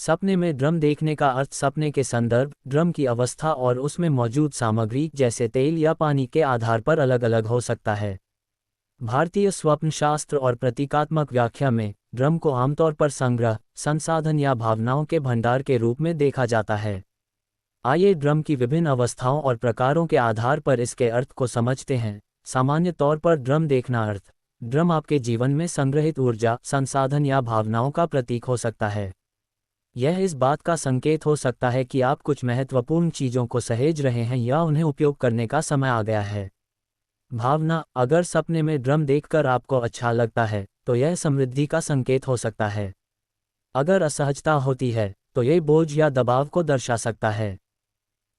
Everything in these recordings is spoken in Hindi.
सपने में ड्रम देखने का अर्थ सपने के संदर्भ, ड्रम की अवस्था और उसमें मौजूद सामग्री जैसे तेल या पानी के आधार पर अलग अलग हो सकता है। भारतीय स्वप्न शास्त्र और प्रतीकात्मक व्याख्या में ड्रम को आमतौर पर संग्रह, संसाधन या भावनाओं के भंडार के रूप में देखा जाता है। आइए ड्रम की विभिन्न अवस्थाओं और प्रकारों के आधार पर इसके अर्थ को समझते हैं। सामान्य तौर पर ड्रम देखना अर्थ, ड्रम आपके जीवन में संग्रहित ऊर्जा, संसाधन या भावनाओं का प्रतीक हो सकता है। यह इस बात का संकेत हो सकता है कि आप कुछ महत्वपूर्ण चीज़ों को सहेज रहे हैं या उन्हें उपयोग करने का समय आ गया है। भावना, अगर सपने में ड्रम देखकर आपको अच्छा लगता है तो यह समृद्धि का संकेत हो सकता है। अगर असहजता होती है तो यह बोझ या दबाव को दर्शा सकता है।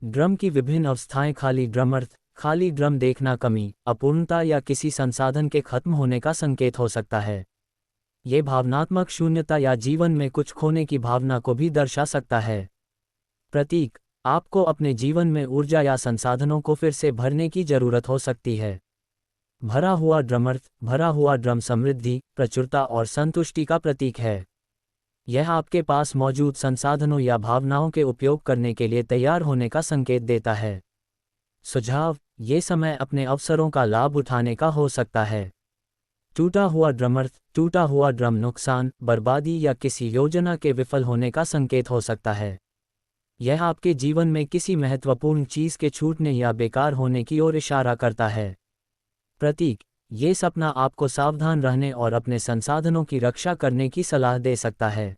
ड्रम की विभिन्न अवस्थाएं। खाली ड्रम अर्थ, खाली ड्रम देखना कमी, अपूर्णता या किसी संसाधन के खत्म होने का संकेत हो सकता है। ये भावनात्मक शून्यता या जीवन में कुछ खोने की भावना को भी दर्शा सकता है। प्रतीक, आपको अपने जीवन में ऊर्जा या संसाधनों को फिर से भरने की जरूरत हो सकती है। भरा हुआ ड्रम अर्थ, भरा हुआ ड्रम समृद्धि, प्रचुरता और संतुष्टि का प्रतीक है। यह आपके पास मौजूद संसाधनों या भावनाओं के उपयोग करने के लिए तैयार होने का संकेत देता है। सुझाव, ये समय अपने अवसरों का लाभ उठाने का हो सकता है। टूटा हुआ ड्रम अर्थ, टूटा हुआ ड्रम नुकसान, बर्बादी या किसी योजना के विफल होने का संकेत हो सकता है। यह आपके जीवन में किसी महत्वपूर्ण चीज़ के छूटने या बेकार होने की ओर इशारा करता है। प्रतीक, ये सपना आपको सावधान रहने और अपने संसाधनों की रक्षा करने की सलाह दे सकता है।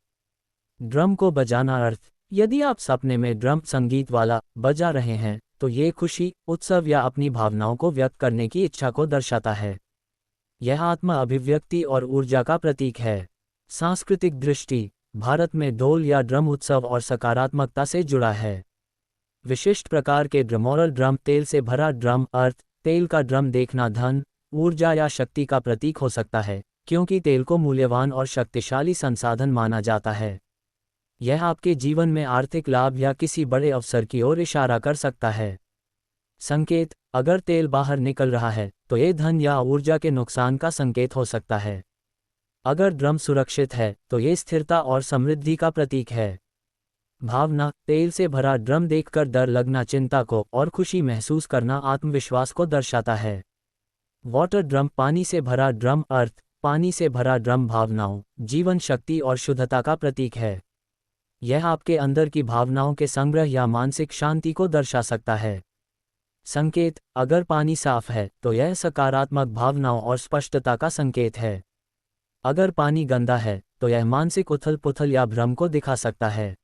ड्रम को बजाना अर्थ, यदि आप सपने में ड्रम संगीत वाला बजा रहे हैं तो ये खुशी, उत्सव या अपनी भावनाओं को व्यक्त करने की इच्छा को दर्शाता है। यह आत्मा अभिव्यक्ति और ऊर्जा का प्रतीक है। सांस्कृतिक दृष्टि, भारत में ढोल या ड्रम उत्सव और सकारात्मकता से जुड़ा है। विशिष्ट प्रकार के ड्रमोरल ड्रम, तेल से भरा ड्रम अर्थ, तेल का ड्रम देखना धन, ऊर्जा या शक्ति का प्रतीक हो सकता है, क्योंकि तेल को मूल्यवान और शक्तिशाली संसाधन माना जाता है। यह आपके जीवन में आर्थिक लाभ या किसी बड़े अवसर की ओर इशारा कर सकता है। संकेत, अगर तेल बाहर निकल रहा है तो ये धन या ऊर्जा के नुकसान का संकेत हो सकता है। अगर ड्रम सुरक्षित है तो ये स्थिरता और समृद्धि का प्रतीक है। भावना, तेल से भरा ड्रम देखकर डर लगना चिंता को और खुशी महसूस करना आत्मविश्वास को दर्शाता है। वाटर ड्रम, पानी से भरा ड्रम अर्थ, पानी से भरा ड्रम भावनाओं, जीवन शक्ति और शुद्धता का प्रतीक है। यह आपके अंदर की भावनाओं के संग्रह या मानसिक शांति को दर्शा सकता है। संकेत, अगर पानी साफ है तो यह सकारात्मक भावनाओं और स्पष्टता का संकेत है। अगर पानी गंदा है तो यह मानसिक उथल-पुथल या भ्रम को दिखा सकता है।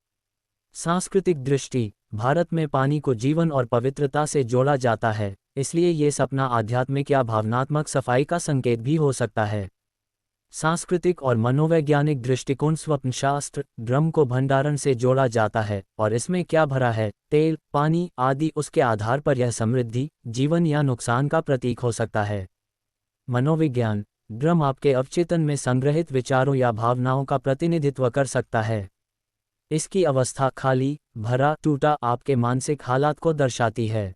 सांस्कृतिक दृष्टि, भारत में पानी को जीवन और पवित्रता से जोड़ा जाता है, इसलिए ये सपना आध्यात्मिक या भावनात्मक सफाई का संकेत भी हो सकता है। सांस्कृतिक और मनोवैज्ञानिक दृष्टिकोण, स्वप्न शास्त्र, ड्रम को भंडारण से जोड़ा जाता है और इसमें क्या भरा है, तेल, पानी आदि, उसके आधार पर यह समृद्धि, जीवन या नुकसान का प्रतीक हो सकता है। मनोविज्ञान, ड्रम आपके अवचेतन में संग्रहित विचारों या भावनाओं का प्रतिनिधित्व कर सकता है। इसकी अवस्था खाली, भरा, टूटा आपके मानसिक हालात को दर्शाती है।